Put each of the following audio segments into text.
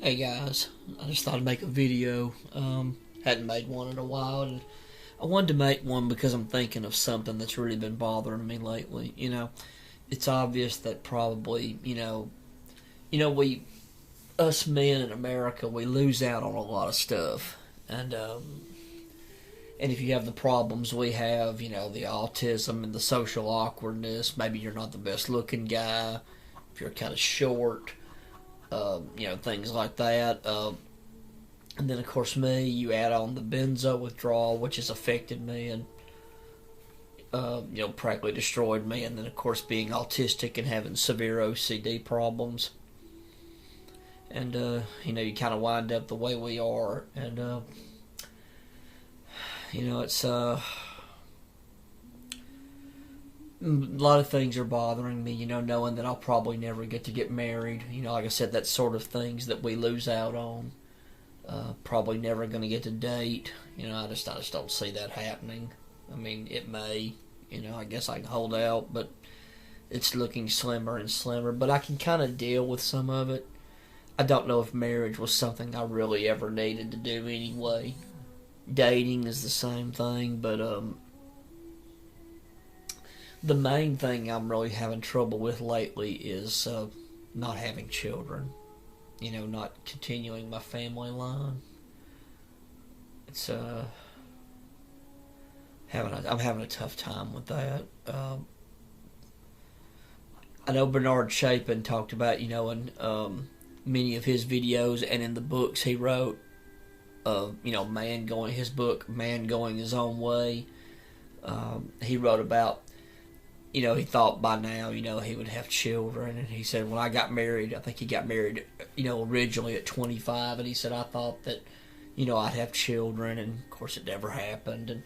Hey guys, I just thought I'd make a video. Hadn't made one in a while, and I wanted to make one because I'm thinking of something that's really been bothering me lately. It's obvious that probably, we, us men in America, we lose out on a lot of stuff, and if you have the problems we have, the autism and the social awkwardness, maybe you're not the best looking guy, if you're kind of short, things like that. And then, of course, me, you add on the benzo withdrawal, which has affected me and, practically destroyed me. And then, of course, being autistic and having severe OCD problems. And, you kind of wind up the way we are. And, it's, a lot of things are bothering me, knowing that I'll probably never get to get married. Like I said, that sort of things that we lose out on. Probably never going to get to date. I just don't see that happening. I mean, it may. I guess I can hold out, but it's looking slimmer and slimmer. But I can kind of deal with some of it. I don't know if marriage was something I really ever needed to do anyway. Dating is the same thing, but the main thing I'm really having trouble with lately is not having children. Not continuing my family line. It's I'm having a tough time with that. I know Bernard Chapin talked about, in many of his videos and in the books he wrote, his book, Man Going His Own Way. He wrote about, he thought by now, he would have children. And he said, when I got married, I think he got married, originally at 25. And he said, I thought that, I'd have children. And, of course, it never happened. And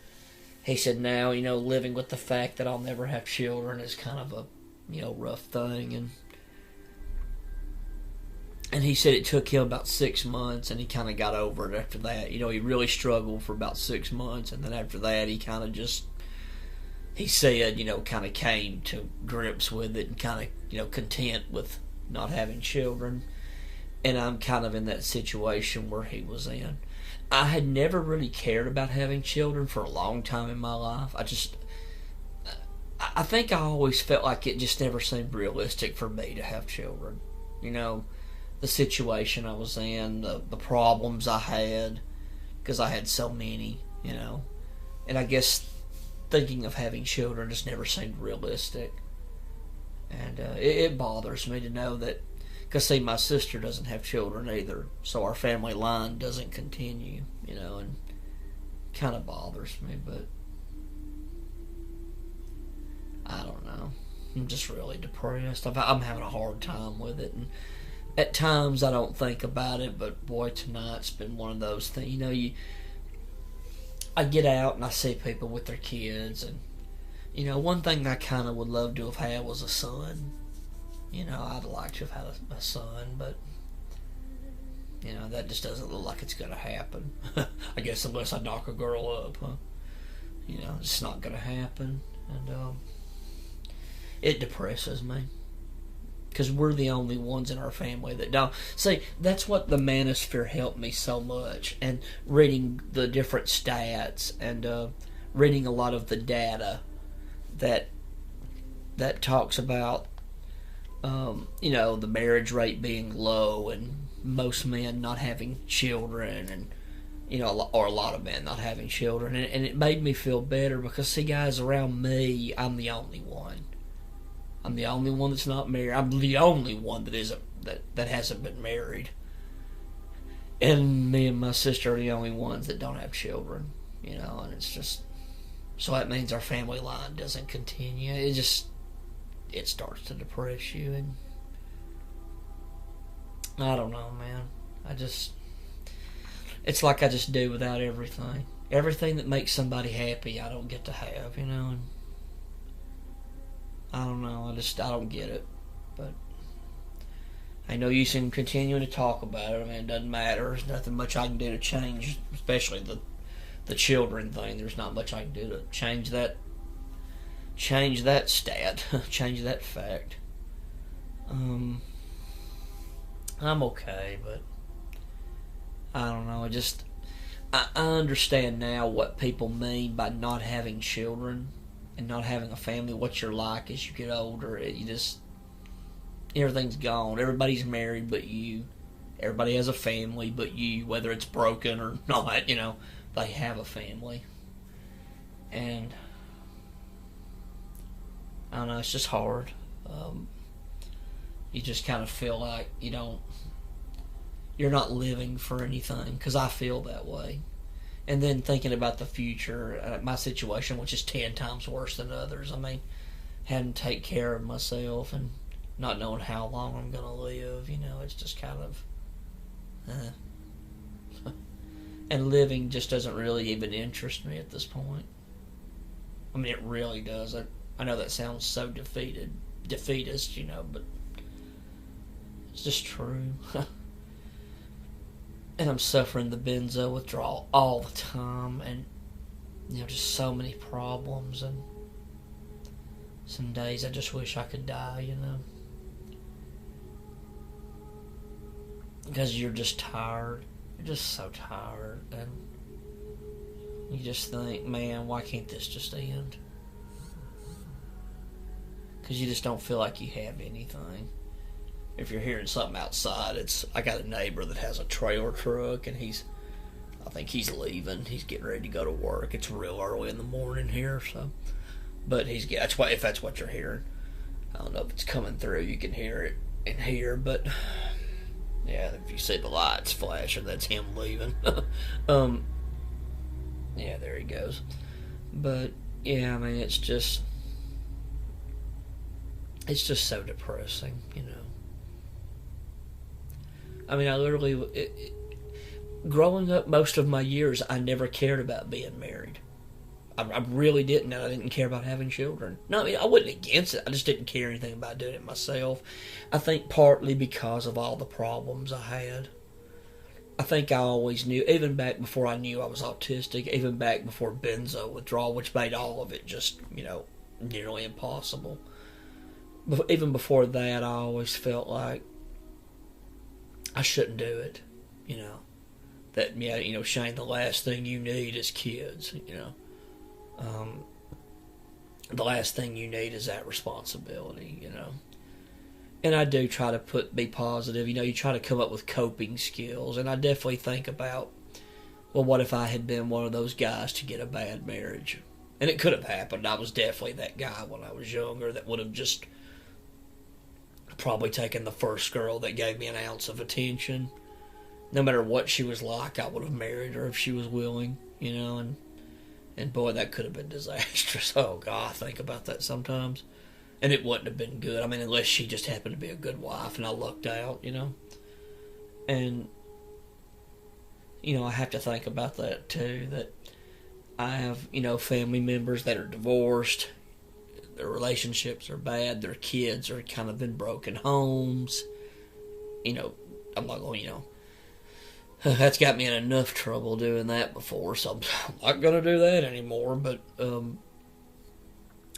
he said now, living with the fact that I'll never have children is kind of a, rough thing. And he said it took him about 6 months, and he kind of got over it after that. He really struggled for about 6 months. And then after that, he kind of just... he said, kind of came to grips with it and kind of, content with not having children. And I'm kind of in that situation where he was in. I had never really cared about having children for a long time in my life. I think I always felt like it just never seemed realistic for me to have children. The situation I was in, the problems I had, because I had so many, And I guess thinking of having children just never seemed realistic. And it bothers me to know that, because see, my sister doesn't have children either, so our family line doesn't continue, and kind of bothers me, but I don't know. I'm just really depressed. I'm having a hard time with it, and at times I don't think about it, but boy, tonight's been one of those things. I get out and I see people with their kids, and one thing I kind of would love to have had was a son. I'd like to have had a son, but that just doesn't look like it's gonna happen. I guess unless I knock a girl up, huh? It's not gonna happen, and it depresses me. Because we're the only ones in our family that don't. See, that's what the Manosphere helped me so much. And reading the different stats and reading a lot of the data that talks about, the marriage rate being low and most men not having children and, or a lot of men not having children. And it made me feel better because, see, guys, around me, I'm the only one. I'm the only one that's not married. I'm the only one that hasn't been married. And me and my sister are the only ones that don't have children. And it's just... so that means our family line doesn't continue. It starts to depress you. And I don't know, man. It's like I just do without everything. Everything that makes somebody happy, I don't get to have, And I don't know. I don't get it. But I know you can continue to talk about it. I mean, it doesn't matter. There's nothing much I can do to change, especially the children thing. There's not much I can do to change that stat, change that fact. I'm okay, but I don't know. I understand now what people mean by not having children and not having a family. What you're like as you get older, everything's gone. Everybody's married but you. Everybody has a family but you, whether it's broken or not. They have a family, and I don't know. It's just hard. You just kind of feel like you're not living for anything, because I feel that way. And then thinking about the future, my situation, which is 10 times worse than others. I mean, having to take care of myself and not knowing how long I'm going to live, it's just kind of... And living just doesn't really even interest me at this point. I mean, it really does. I know that sounds so defeatist, but it's just true. And I'm suffering the benzo withdrawal all the time, and just so many problems, and some days I just wish I could die, because you're just tired. You're just so tired, and you just think, man, why can't this just end? Because you just don't feel like you have anything. If you're hearing something outside, I got a neighbor that has a trailer truck, and I think he's leaving. He's getting ready to go to work. It's real early in the morning here, so. But if that's what you're hearing. I don't know if it's coming through. You can hear it in here, but yeah, if you see the lights flashing, that's him leaving. Yeah, there he goes. But yeah, I mean, it's just so depressing, I mean, I literally, growing up most of my years, I never cared about being married. I really didn't, and I didn't care about having children. No, I mean, I wasn't against it. I just didn't care anything about doing it myself. I think partly because of all the problems I had. I think I always knew, even back before I knew I was autistic, even back before benzo withdrawal, which made all of it just, nearly impossible. But even before that, I always felt like I shouldn't do it, That, Shane, the last thing you need is kids, The last thing you need is that responsibility, And I do try to be positive, you try to come up with coping skills, and I definitely think about, well, what if I had been one of those guys to get a bad marriage? And it could have happened. I was definitely that guy when I was younger that would have just probably taken the first girl that gave me an ounce of attention. No matter what she was like, I would have married her if she was willing, and boy, that could have been disastrous. Oh, God, I think about that sometimes. And it wouldn't have been good. I mean, unless she just happened to be a good wife and I lucked out, And, I have to think about that, too, that I have, family members that are divorced. Their relationships are bad. Their kids are kind of in broken homes. I'm not going, that's got me in enough trouble doing that before, so I'm not going to do that anymore. But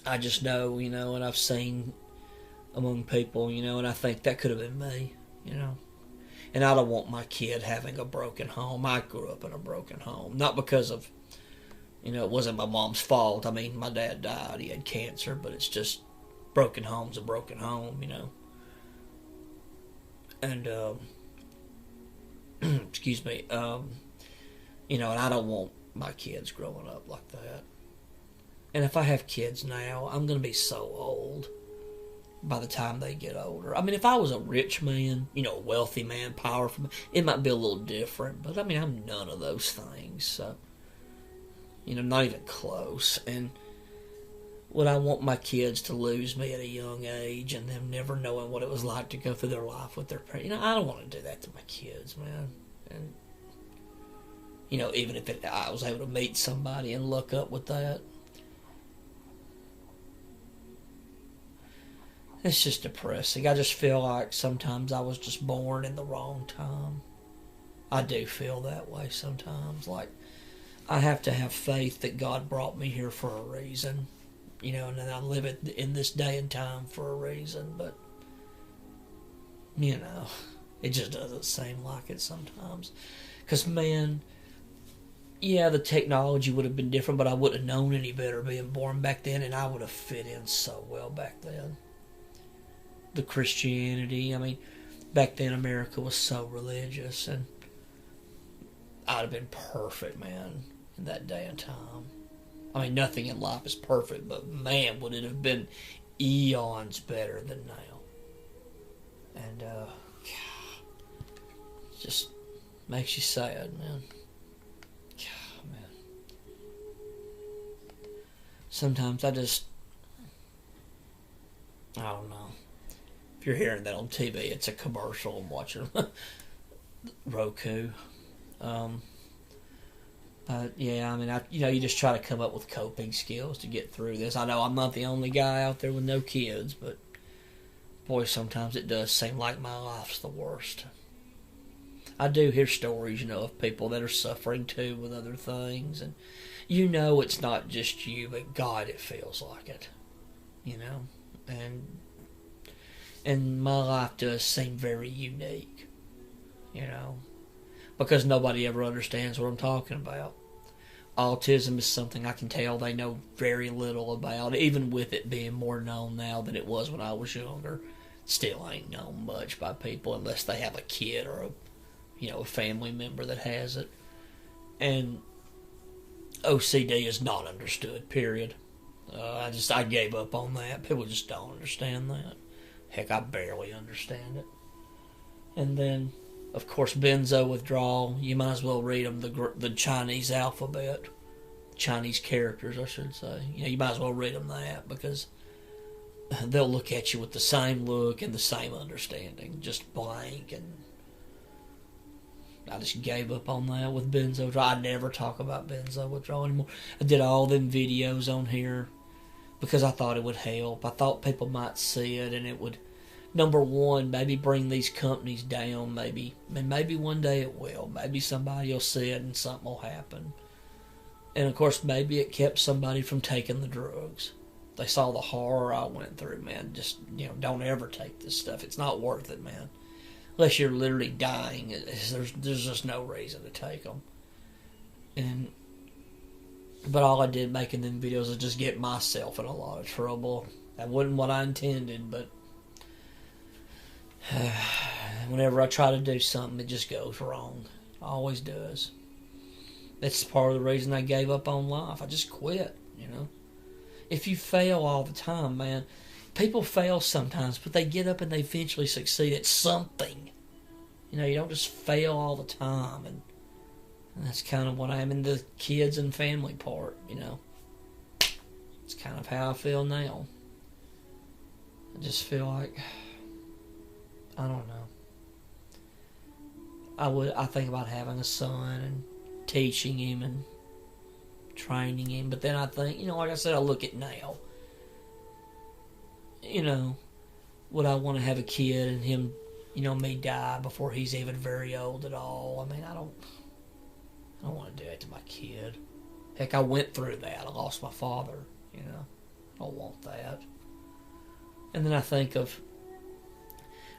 I just know, and I've seen among people, and I think that could have been me, And I don't want my kid having a broken home. I grew up in a broken home. Not because of, it wasn't my mom's fault. I mean, my dad died. He had cancer, but it's just broken home's a broken home, And, excuse me, and I don't want my kids growing up like that. And if I have kids now, I'm going to be so old by the time they get older. I mean, if I was a rich man, a wealthy man, powerful man, it might be a little different. But, I mean, I'm none of those things, so... not even close. And would I want my kids to lose me at a young age and them never knowing what it was like to go through their life with their parents? I don't want to do that to my kids, man. And, even if I was able to meet somebody and look up with that. It's just depressing. I just feel like sometimes I was just born in the wrong time. I do feel that way sometimes. Like, I have to have faith that God brought me here for a reason, and that I live in this day and time for a reason, but, It just doesn't seem like it sometimes. Because, man, yeah, the technology would have been different, but I wouldn't have known any better being born back then, and I would have fit in so well back then. The Christianity, I mean, back then America was so religious, and I'd have been perfect, man, in that day and time. I mean, nothing in life is perfect, but man, would it have been eons better than now. And, just makes you sad, man. God, man. Sometimes I don't know. If you're hearing that on TV, it's a commercial. I'm watching Roku. But yeah, I mean, you just try to come up with coping skills to get through this. I know I'm not the only guy out there with no kids, but boy, sometimes it does seem like my life's the worst. I do hear stories, of people that are suffering too with other things, and it's not just you, but God, it feels like it, and my life does seem very unique, because nobody ever understands what I'm talking about. Autism is something I can tell they know very little about, even with it being more known now than it was when I was younger. Still ain't known much by people unless they have a kid or a family member that has it. And OCD is not understood, period. I gave up on that. People just don't understand that. Heck, I barely understand it. And then, of course, benzo withdrawal. You might as well read them the Chinese alphabet. Chinese characters, I should say. You might as well read them that, because they'll look at you with the same look and the same understanding. Just blank. And I just gave up on that with benzo withdrawal. I never talk about benzo withdrawal anymore. I did all them videos on here because I thought it would help. I thought people might see it, and it would, number one, maybe bring these companies down. Maybe one day it will. Maybe somebody will see it and something will happen. And of course, maybe it kept somebody from taking the drugs. They saw the horror I went through, man. Just, don't ever take this stuff. It's not worth it, man. Unless you're literally dying, there's just no reason to take them. But all I did making them videos was just get myself in a lot of trouble. That wasn't what I intended, but whenever I try to do something, it just goes wrong. It always does. That's part of the reason I gave up on life. I just quit, If you fail all the time, man, people fail sometimes, but they get up and they eventually succeed at something. You don't just fail all the time, and that's kind of what I am in the kids and family part, It's kind of how I feel now. I just feel like, I don't know. I think about having a son and teaching him and training him, but then I think, like I said, I look at now. Would I want to have a kid and him, me die before he's even very old at all? I mean, I don't want to do that to my kid. Heck, I went through that. I lost my father, I don't want that. And then I think of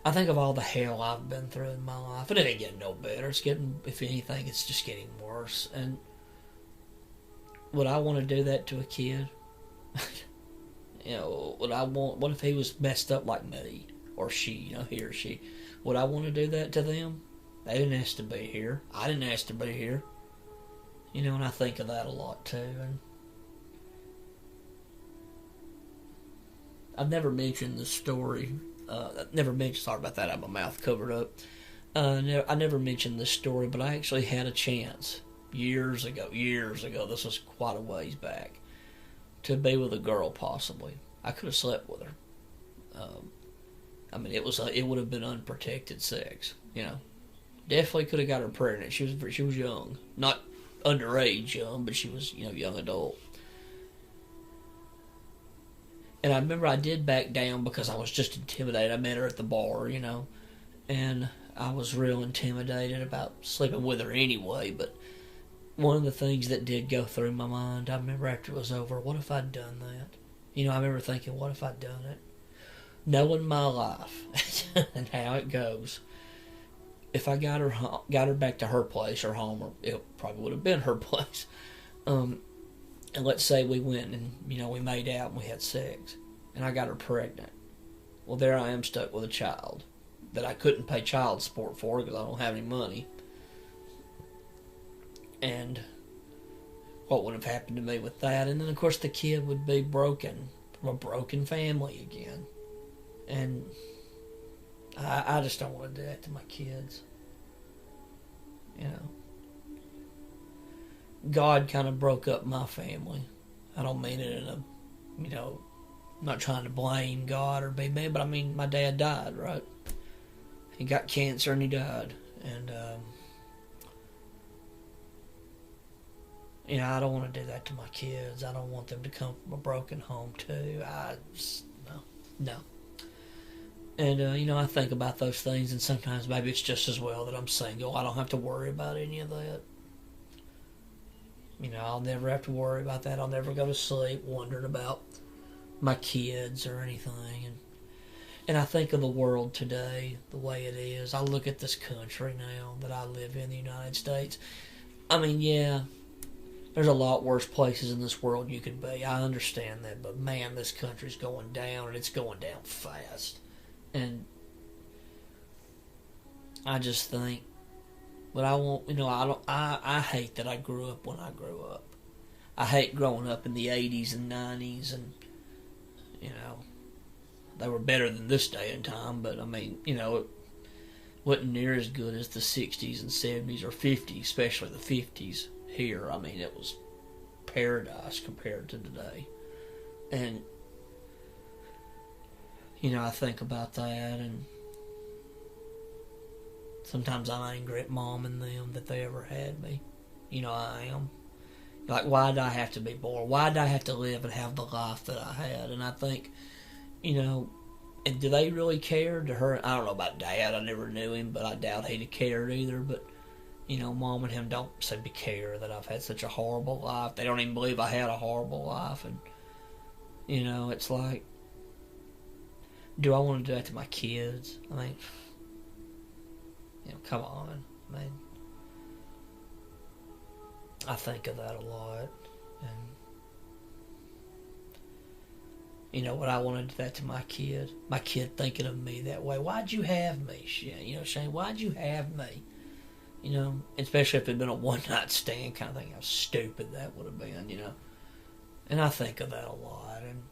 all the hell I've been through in my life, and it ain't getting no better. It's getting, if anything, it's just getting worse. And would I want to do that to a kid? What if he was messed up like me, or she, he or she? Would I want to do that to them? They didn't ask to be here. I didn't ask to be here. And I think of that a lot too. And I've never mentioned the story. Sorry about that, I have my mouth covered up. I never mentioned this story, but I actually had a chance years ago, this was quite a ways back, to be with a girl, possibly. I could have slept with her. It would have been unprotected sex, Definitely could have got her pregnant. She was young. Not underage young, but she was, young adult. And I remember I did back down because I was just intimidated. I met her at the bar, and I was real intimidated about sleeping with her anyway, but one of the things that did go through my mind, I remember after it was over, what if I'd done that? I remember thinking, what if I'd done it? Knowing my life and how it goes, if I got her back to her place or home, or it probably would have been her place. And let's say we went and we made out and we had sex, and I got her pregnant. Well, there I am stuck with a child that I couldn't pay child support for because I don't have any money. And what would have happened to me with that? And then, of course, the kid would be broken from a broken family again. And I just don't want to do that to my kids. God kind of broke up my family. I don't mean it in a, I'm not trying to blame God or be mad, but I mean, my dad died, right? He got cancer and he died. And, I don't want to do that to my kids. I don't want them to come from a broken home, too. No. And, I think about those things, and sometimes maybe it's just as well that I'm single. I don't have to worry about any of that. I'll never have to worry about that. I'll never go to sleep wondering about my kids or anything. And I think of the world today, the way it is. I look at this country now that I live in, the United States. I mean, yeah, there's a lot worse places in this world you could be. I understand that. But, man, this country's going down, and it's going down fast. And I just think, but I won't, I hate that I grew up when I grew up. I hate growing up in the 80s and 90s, and, they were better than this day and time, but, I mean, it wasn't near as good as the 60s and 70s or 50s, especially the 50s here. I mean, it was paradise compared to today. And, I think about that, and sometimes I'm angry at Mom and them that they ever had me. I am. Like, why did I have to be born? Why did I have to live and have the life that I had? And I think, and do they really care to her? I don't know about Dad. I never knew him, but I doubt he'd have cared either. But, Mom and him don't seem to care that I've had such a horrible life. They don't even believe I had a horrible life. And, it's like, do I want to do that to my kids? I mean, come on. I mean, I think of that a lot. And, would I want to do that to my kid? My kid thinking of me that way. Why'd you have me? Shane, why'd you have me? Especially if it had been a one-night stand kind of thing. How stupid that would have been, And I think of that a lot. And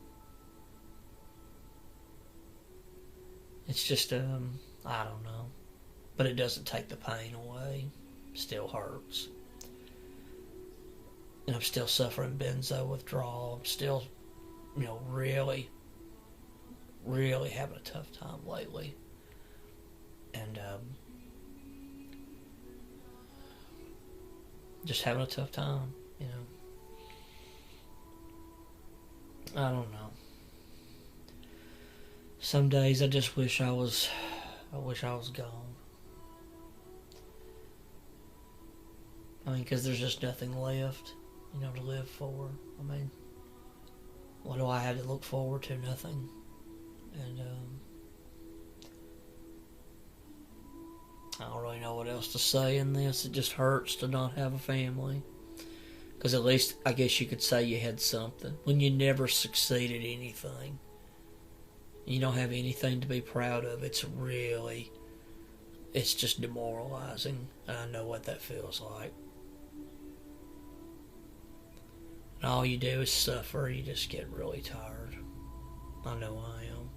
it's just, I don't know. But it doesn't take the pain away. It still hurts. And I'm still suffering benzo withdrawal. I'm still, really, really having a tough time lately. And, just having a tough time, I don't know. Some days I just wish I was gone. I mean, because there's just nothing left, to live for. I mean, what do I have to look forward to? Nothing. And, I don't really know what else to say in this. It just hurts to not have a family. Because at least, I guess you could say you had something. When you never succeed at anything, you don't have anything to be proud of, it's just demoralizing. And I know what that feels like. And all you do is suffer. You just get really tired. I know I am.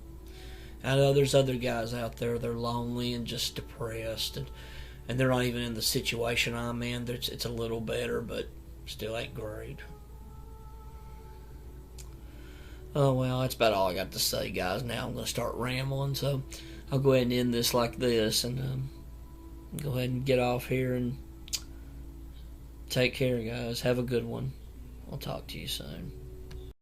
I know there's other guys out there, they're lonely and just depressed, and they're not even in the situation I'm in. It's a little better, but still ain't great. Oh, well, that's about all I got to say, guys. Now I'm going to start rambling, so I'll go ahead and end this like this, and go ahead and get off here, and take care, guys. Have a good one. I'll talk to you soon.